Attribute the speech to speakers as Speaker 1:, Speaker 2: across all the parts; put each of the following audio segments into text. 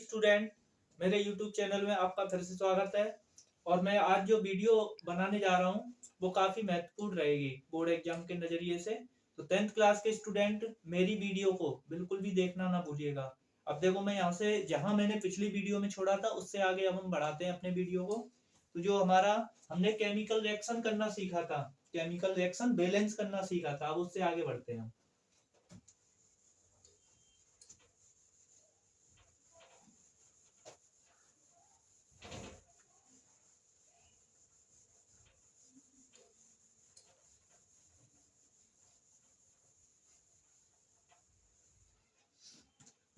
Speaker 1: Student, मेरे YouTube channel में आपका फिर से स्वागत है। और मैं आज जो वीडियो बनाने जा रहा हूँ वो काफ़ी महत्वपूर्ण रहेगी बोर्ड एग्जाम के नज़रिए से। तो 10th क्लास के स्टूडेंट मेरी वीडियो को बिल्कुल भी देखना ना भूलिएगा। अब देखो, मैं यहाँ से जहाँ मैंने पिछली वीडियो में छोड़ा था उससे आगे अब हम बढ़ाते हैं अपने वीडियो को। तो जो हमारा हमने केमिकल रिएक्शन करना सीखा था, केमिकल रिएक्शन बैलेंस करना सीखा था, अब उससे आगे बढ़ते हैं।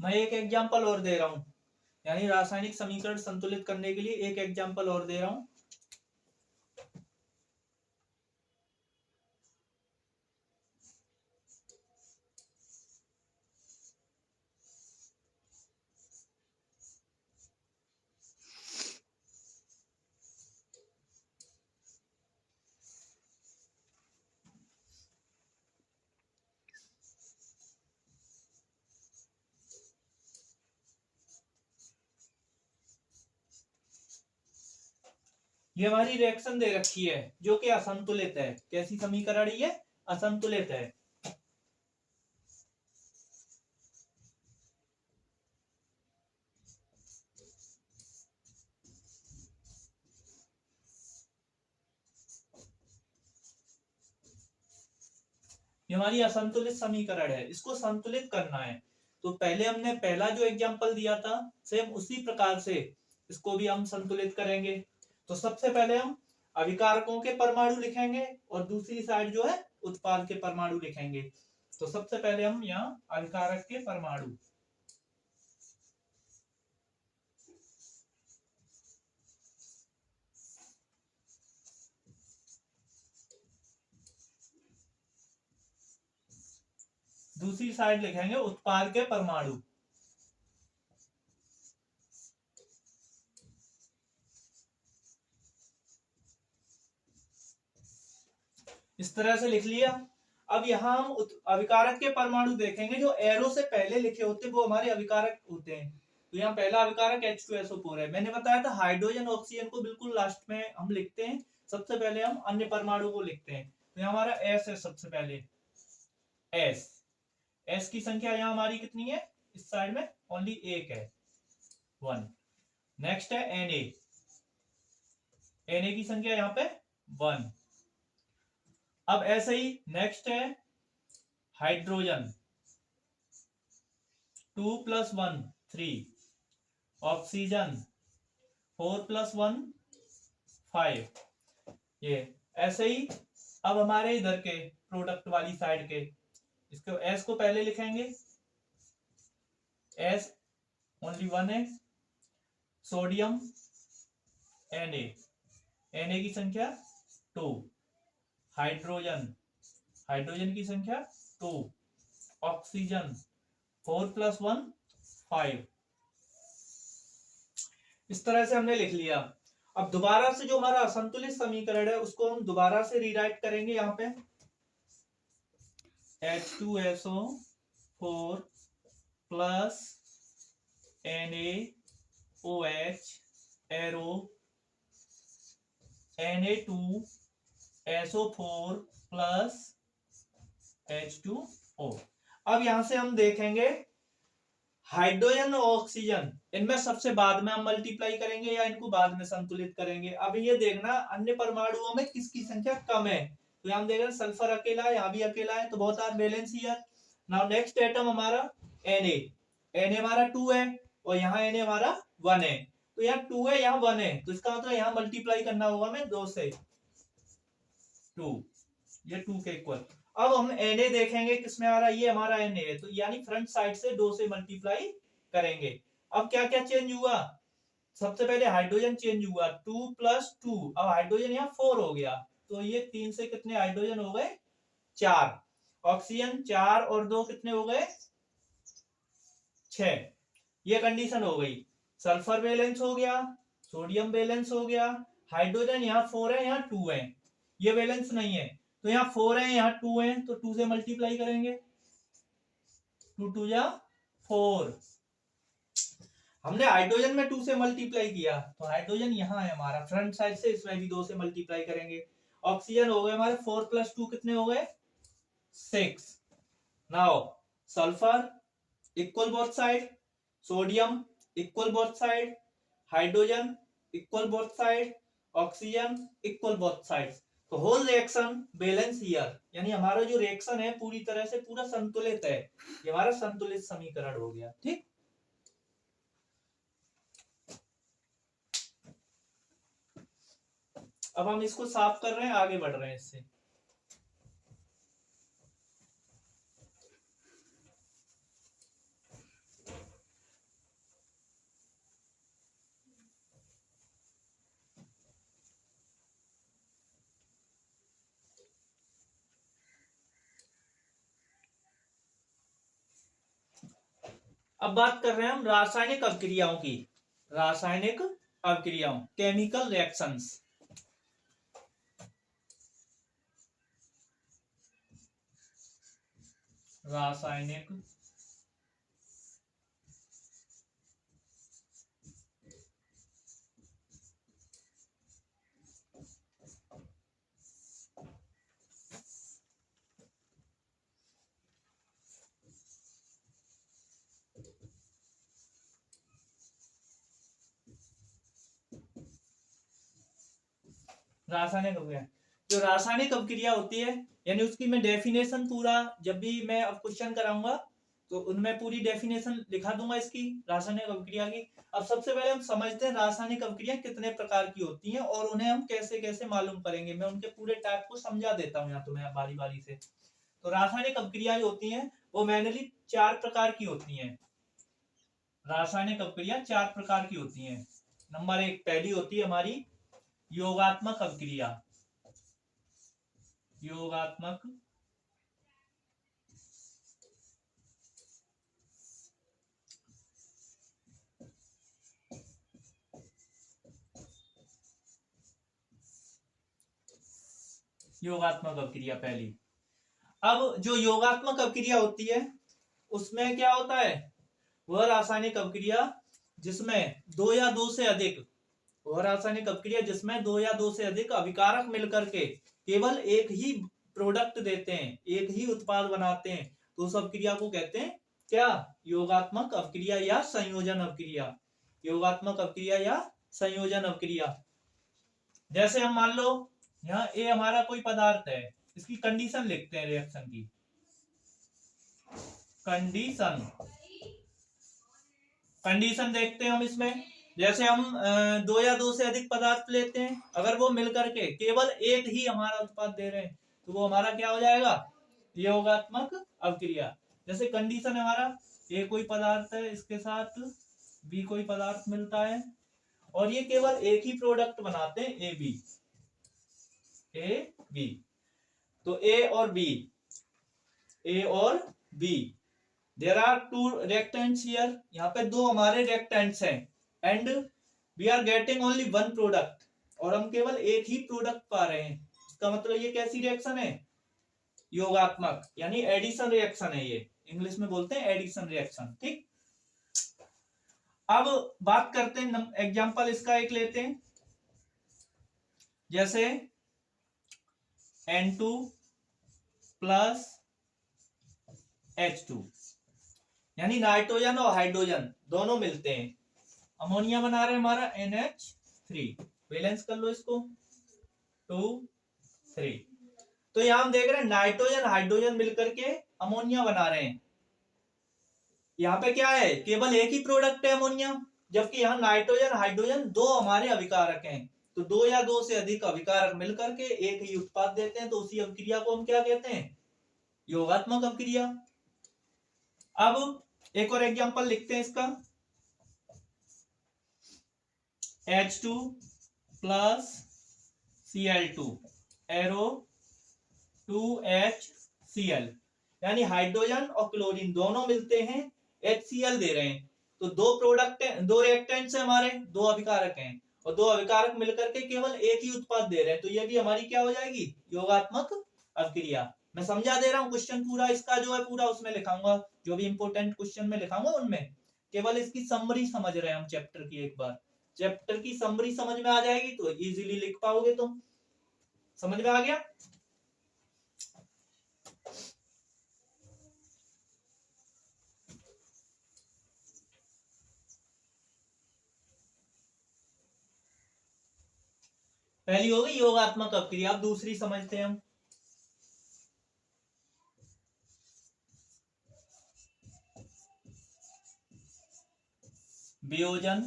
Speaker 1: मैं एक एग्जांपल और दे रहा हूँ, यानी रासायनिक समीकरण संतुलित करने के लिए एक एग्जांपल और दे रहा हूँ। ये हमारी रिएक्शन दे रखी है जो कि असंतुलित है। कैसी समीकरण ये? असंतुलित है। ये हमारी असंतुलित समीकरण है, इसको संतुलित करना है। तो पहले हमने पहला जो एग्जांपल दिया था सेम उसी प्रकार से इसको भी हम संतुलित करेंगे। तो सबसे पहले हम अभिकारकों के परमाणु लिखेंगे और दूसरी साइड जो है उत्पाद के परमाणु लिखेंगे। तो सबसे पहले हम यहाँ अभिकारक के परमाणु, दूसरी साइड लिखेंगे उत्पाद के परमाणु। इस तरह से लिख लिया। अब यहाँ हम अभिकारक के परमाणु देखेंगे, जो एरो से पहले लिखे होते हैं वो हमारे अभिकारक होते हैं। तो यहाँ पहला अभिकारक H2SO4 है। मैंने बताया था हाइड्रोजन ऑक्सीजन को बिल्कुल लास्ट में हम लिखते हैं, सबसे पहले हम अन्य परमाणु को लिखते हैं। तो यहाँ हमारा S है, सबसे पहले S की संख्या यहाँ हमारी कितनी है? इस साइड में ओनली एक है, 1। नेक्स्ट है Na की संख्या यहाँ पे 1। अब ऐसे ही नेक्स्ट है हाइड्रोजन, 2 + 1 3, ऑक्सीजन 4 + 1 5। ये ऐसे ही अब हमारे इधर के प्रोडक्ट वाली साइड के, इसको एस को पहले लिखेंगे, एस ओनली 1 है। सोडियम Na की संख्या 2, हाइड्रोजन की संख्या 2, ऑक्सीजन 4 + 1 5। इस तरह से हमने लिख लिया। अब दोबारा से जो हमारा असंतुलित समीकरण है उसको हम दोबारा से रीराइट करेंगे। यहाँ पे H2SO4 plus NaOH arrow Na2SO4 plus H2O। अब यहां से हम देखेंगे हाइड्रोजन और ऑक्सीजन, इनमें सबसे बाद में हम मल्टीप्लाई करेंगे या इनको बाद में संतुलित करेंगे। अब ये देखना अन्य परमाणुओं में किसकी संख्या कम है। तो यहाँ देख रहे हैं सल्फर अकेला है, यहाँ भी अकेला है, तो बहुत are balance here. Now next atom हमारा Na हमारा 2 है और यहाँ Na हमारा 1 है। तो यहाँ 2 है, यहाँ 1 है, तो इसका मतलब यहाँ मल्टीप्लाई करना होगा हमें 2 से, 2, ये 2 के इक्वल। अब हम Na देखेंगे किसमें आ रहा है, ये हमारा Na है, तो यानी फ्रंट साइड से 2 से मल्टीप्लाई करेंगे। अब क्या क्या चेंज हुआ? सबसे पहले हाइड्रोजन चेंज हुआ, 2 + 2, अब हाइड्रोजन यहाँ 4 हो गया, तो ये 3 से कितने हाइड्रोजन हो गए? 4। ऑक्सीजन 4 और 2 कितने हो गए? 6। ये कंडीशन हो गई। सल्फर बैलेंस हो गया, सोडियम बैलेंस हो गया, हाइड्रोजन यहाँ 4 है, यहाँ 2 है, ये बैलेंस नहीं है। तो यहाँ 4 है, यहाँ 2 है, तो 2 से मल्टीप्लाई करेंगे, 2 × 2 = 4। हमने हाइड्रोजन में 2 से मल्टीप्लाई किया, तो हाइड्रोजन यहाँ है हमारा फ्रंट साइड से, इसमें भी 2 से मल्टीप्लाई करेंगे। ऑक्सीजन हो गए हमारे 4 + 2 कितने हो गए 6। Now sulphur equal both side, sodium equal both side, hydrogen equal both side, oxygen equal both side. तो होल रिएक्शन बैलेंस हियर, यानी हमारा जो रिएक्शन है पूरी तरह से पूरा संतुलित है। ये हमारा संतुलित समीकरण हो गया। ठीक, अब हम इसको साफ कर रहे हैं, आगे बढ़ रहे हैं इससे। अब बात कर रहे हैं हम रासायनिक अभिक्रियाओं की, रासायनिक अभिक्रियाओं, केमिकल रिएक्शंस। रासायनिक रासायनिक अभिक्रिया, जो रासायनिक अभिक्रिया होती है, यानी उसकी मैं डेफिनेशन पूरा, जब भी मैं अब क्वेश्चन कराऊंगा तो उनमें पूरी डेफिनेशन लिखा दूंगा इसकी, रासायनिक अभिक्रिया की। अब सबसे पहले हम समझते हैं रासायनिक अभिक्रिया कितने प्रकार की होती हैं और उन्हें हम कैसे कैसे मालूम करेंगे। मैं उनके पूरे टाइप को समझा देता हूँ यहाँ तुम्हें बारी बारी से। तो रासायनिक अभिक्रिया जो होती हैं वो मेनली 4 प्रकार की होती हैं। रासायनिक अभिक्रिया 4 प्रकार की होती हैं। नंबर 1 पहली होती है हमारी योगात्मक अभिक्रिया। योगात्मक योगात्मक अभिक्रिया पहली। अब जो योगात्मक अभिक्रिया होती है उसमें क्या होता है, वह रासायनिक अभिक्रिया जिसमें 2 या 2 से अधिक, वह रासायनिक अभिक्रिया जिसमें 2 या 2 से अधिक अभिकारक मिलकर के केवल एक ही प्रोडक्ट देते हैं, एक ही उत्पाद बनाते हैं, तो उस अभिक्रिया को कहते हैं क्या, योगात्मक अभिक्रिया या संयोजन अभिक्रिया। योगात्मक अभिक्रिया या संयोजन अभिक्रिया। जैसे हम मान लो यहाँ ए हमारा कोई पदार्थ है, इसकी कंडीशन लिखते हैं रिएक्शन की। कंडीशन, कंडीशन देखते हैं हम इसमें। जैसे हम 2 या 2 से अधिक पदार्थ लेते हैं, अगर वो मिलकर के केवल एक ही हमारा उत्पाद दे रहे हैं तो वो हमारा क्या हो जाएगा, योगात्मक अभिक्रिया। जैसे कंडीशन है हमारा ए कोई पदार्थ है, इसके साथ बी कोई पदार्थ मिलता है और ये केवल एक ही प्रोडक्ट बनाते हैं, ए बी। तो ए और बी, ए और B, there are 2 reactants here, यहाँ पे 2 हमारे रिएक्टेंट्स हैं and we are getting only 1 product, और हम केवल एक ही प्रोडक्ट पा रहे हैं। इसका मतलब ये कैसी रिएक्शन है, योगात्मक, यानी एडिशन रिएक्शन है ये, इंग्लिश में बोलते हैं एडिशन रिएक्शन। ठीक, अब बात करते हैं एग्जांपल इसका एक लेते हैं। जैसे N2 प्लस H2, यानी नाइट्रोजन और हाइड्रोजन दोनों मिलते हैं, अमोनिया बना रहे हैं हमारा NH3। बैलेंस कर लो इसको 2 3। तो यहां हम देख रहे हैं नाइट्रोजन हाइड्रोजन मिलकर के अमोनिया बना रहे हैं। यहाँ पे क्या है, केवल एक ही प्रोडक्ट है अमोनिया, जबकि यहाँ नाइट्रोजन हाइड्रोजन 2 हमारे अभिकारक हैं। तो 2 या 2 से अधिक अभिकारक मिलकर के एक ही उत्पाद देते हैं, तो उसी अभिक्रिया को हम क्या कहते हैं, योगात्मक अभिक्रिया। अब एक और एग्जांपल लिखते हैं इसका, H2 plus Cl2 arrow 2HCl, यानी हाइड्रोजन और क्लोरीन दोनों मिलते हैं, HCl दे रहे हैं। तो 2 प्रोडक्ट है, 2 रिएक्टेंट्स है हमारे, 2 अभिकारक हैं और 2 अभिकारक मिलकर के केवल एक ही उत्पाद दे रहे हैं, तो ये भी हमारी क्या हो जाएगी, योगात्मक अभिक्रिया। मैं समझा दे रहा हूँ, क्वेश्चन पूरा इसका जो है पूरा उसमें लिखाऊंगा, जो भी इंपोर्टेंट क्वेश्चन में लिखाऊंगा उनमें। केवल इसकी समरी समझ रहे हैं हम चैप्टर की। एक बार चैप्टर की समरी समझ में आ जाएगी तो इजीली लिख पाओगे तुम। समझ में आ गया? पहली हो गई योगात्मक अपक्रिया। अब दूसरी समझते हैं हम। वियोजन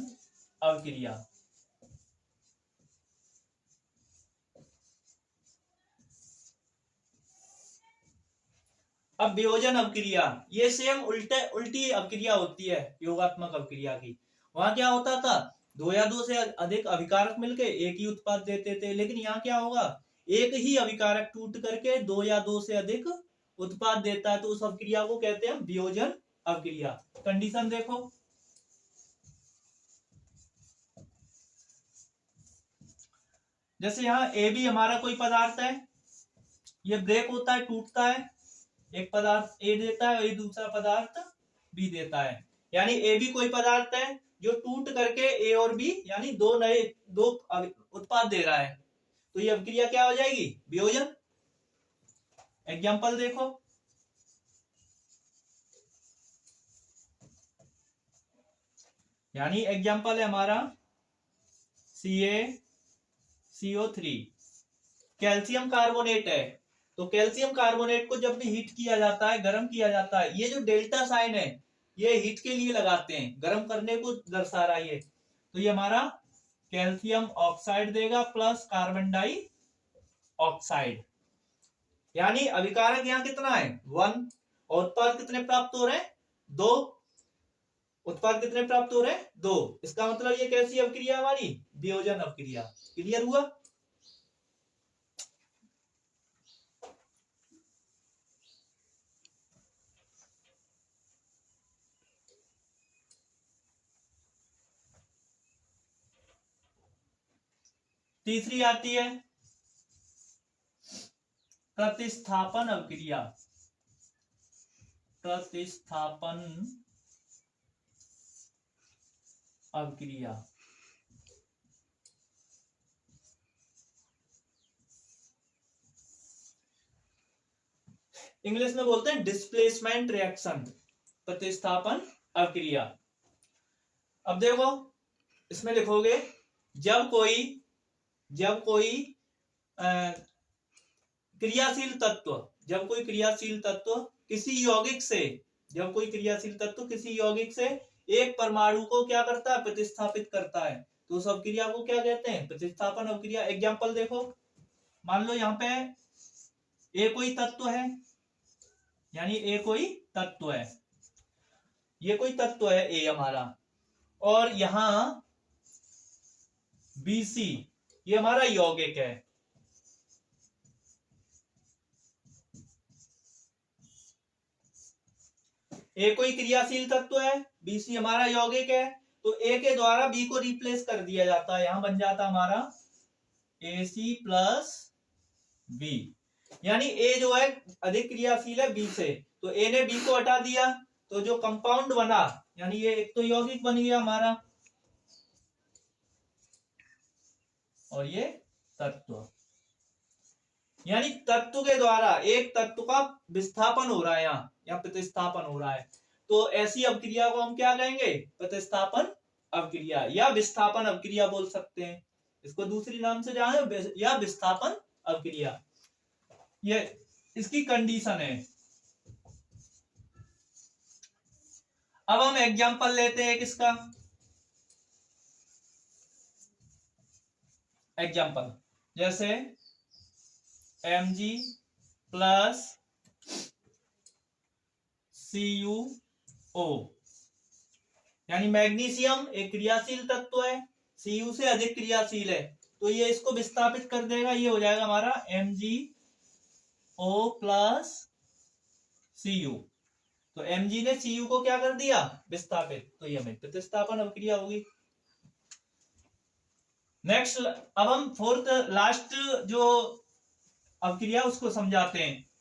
Speaker 1: अवक्रिया। अब वियोजन अवक्रिया ये सेम उल्टी अवक्रिया होती है योगात्मक अवक्रिया की। वहां क्या होता था, दो या दो से अधिक अभिकारक मिलके एक ही उत्पाद देते थे, लेकिन यहाँ क्या होगा, एक ही अभिकारक टूट करके दो या दो से अधिक उत्पाद देता है, तो उस अवक्रिया को कहते हैं वियोजन अवक्रिया। कंडीशन देखो, जैसे यहाँ ए बी हमारा कोई पदार्थ है, ये ब्रेक होता है, टूटता है, एक पदार्थ ए देता है और ये दूसरा पदार्थ बी देता है। यानी ए बी कोई पदार्थ है जो टूट करके ए और बी यानी दो उत्पाद दे रहा है, तो ये अवक्रिया क्या हो जाएगी, वियोजन। एग्जांपल देखो, यानी एग्जांपल है हमारा CaCO3, कैल्शियम कार्बोनेट है। तो कैल्शियम कार्बोनेट को जब भी हीट किया जाता है, गर्म किया जाता है, ये जो डेल्टा साइन है ये हीट के लिए लगाते हैं, गर्म करने को दर्शा रहा है ये। तो ये हमारा कैल्शियम ऑक्साइड देगा प्लस कार्बन डाई ऑक्साइड। यानी अभिकारक यहाँ कितना है 1, और उत्पाद कितने प्राप्त हो रहे हैं 2। उत्पाद कितने प्राप्त हो रहे हैं 2। इसका मतलब ये कैसी अवक्रिया हमारी, वियोजन अवक्रिया। क्लियर हुआ? तीसरी आती है प्रतिस्थापन अवक्रिया। प्रतिस्थापन अवक्रिया इंग्लिश में बोलते हैं डिस्प्लेसमेंट रिएक्शन, प्रतिस्थापन अवक्रिया। अब देखो इसमें लिखोगे, जब कोई क्रियाशील तत्व, जब कोई क्रियाशील तत्व किसी यौगिक से, जब कोई क्रियाशील तत्व किसी यौगिक से एक परमाणु को क्या करता है, प्रतिस्थापित करता है, तो उस अवक्रिया को क्या कहते हैं, प्रतिस्थापन अवक्रिया। एग्जांपल देखो, मान लो यहाँ पे ए कोई तत्व है, यानी ए कोई तत्व है, ये कोई तत्व है ए हमारा, और यहां BC ये हमारा यौगिक है। ए कोई क्रियाशील तत्व है, BC हमारा यौगिक है, तो ए के द्वारा बी को रिप्लेस कर दिया जाता है, यहां बन जाता हमारा AC प्लस बी। यानी ए जो है अधिक क्रियाशील है बी से, तो ए ने बी को हटा दिया, तो जो कंपाउंड बना, यानी ये एक तो यौगिक बन गया हमारा और ये तत्व, यानी तत्व के द्वारा एक तत्व का विस्थापन हो रहा है यहाँ, या प्रतिस्थापन हो रहा है। तो ऐसी अवक्रिया को हम क्या कहेंगे, प्रतिस्थापन अवक्रिया या विस्थापन अवक्रिया बोल सकते हैं। इसको दूसरी नाम से जाने, या विस्थापन अवक्रिया। ये इसकी कंडीशन है। अब हम एग्जांपल लेते हैं किसका, एग्जांपल जैसे Mg प्लस CuO, यानी मैग्नीशियम एक क्रियाशील तत्व है, Cu से अधिक क्रियाशील है, तो ये इसको विस्थापित कर देगा, ये हो जाएगा हमारा MgO प्लस Cu। तो Mg ने Cu को क्या कर दिया, विस्थापित, तो ये हमें प्रतिस्थापन अवक्रिया होगी। नेक्स्ट, अब हम फोर्थ लास्ट जो अवक्रिया उसको समझाते हैं।